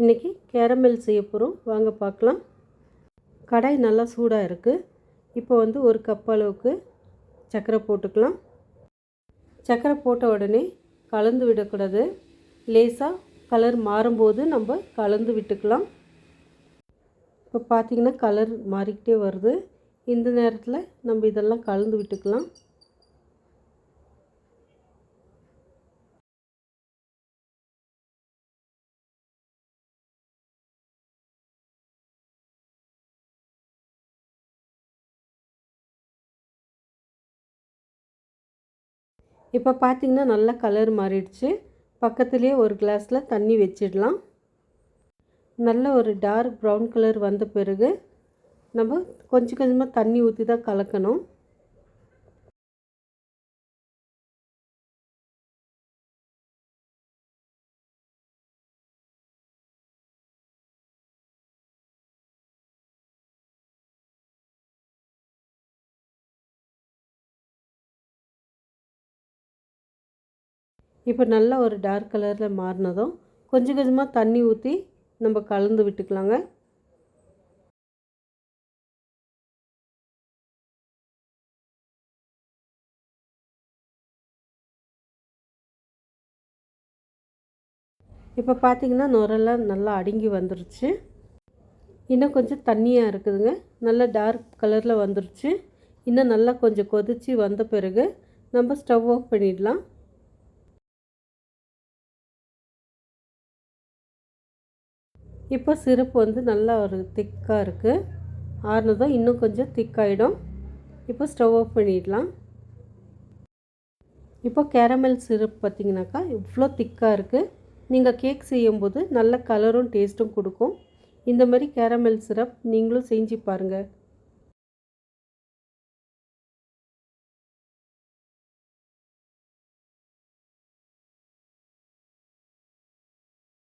இன்றைக்கி கேரமல் செய்ய போகிறோம், வாங்க பார்க்கலாம். கடாய் நல்லா சூடாக இருக்குது. இப்போ ஒரு கப் அளவுக்கு சர்க்கரை போட்டுக்கலாம். சர்க்கரை போட்ட உடனே கலந்து விடக்கூடாது. லேசாக கலர் மாறும்போது நம்ம கலந்து விட்டுக்கலாம். இப்போ பார்த்திங்கன்னா கலர் மாறிக்கிட்டே வருது. இந்த நேரத்தில் நம்ம இதெல்லாம் கலந்து விட்டுக்கலாம். இப்போ பார்த்திங்கன்னா நல்லா கலர் மாறிடுச்சு. பக்கத்துலேயே ஒரு கிளாஸில் தண்ணி வச்சிடலாம். நல்ல ஒரு டார்க் ப்ரௌன் கலர் வந்த பிறகு நம்ம கொஞ்சம் கொஞ்சமாக தண்ணி ஊற்றி தான் கலக்கணும். இப்போ நல்லா ஒரு டார்க் கலரில் மாறினதும் கொஞ்சம் கொஞ்சமாக தண்ணி ஊற்றி நம்ம கலந்து விட்டுக்கலாங்க. இப்போ பார்த்திங்கன்னா நுரெல்லாம் நல்லா அடுங்கி வந்துருச்சு. இன்னும் கொஞ்சம் தண்ணியாக இருக்குதுங்க. நல்லா டார்க் கலரில் வந்துருச்சு. இன்னும் நல்லா கொஞ்சம் கொதித்து வந்த பிறகு நம்ம ஸ்டவ் ஆஃப் பண்ணிடலாம். இப்போ சிரப்பு நல்லா ஒரு திக்காக இருக்குது. ஆறுனதும் இன்னும் கொஞ்சம் திக்காகிடும். இப்போ ஸ்டவ் ஆஃப் பண்ணிடலாம். இப்போ கேரமல் சிரப் பார்த்திங்கனாக்கா இவ்வளோ திக்காக இருக்குது. நீங்கள் கேக் செய்யும்போது நல்ல கலரும் டேஸ்ட்டும் கொடுக்கும். இந்த மாதிரி கேரமல் சிரப் நீங்களும் செஞ்சு பாருங்கள்.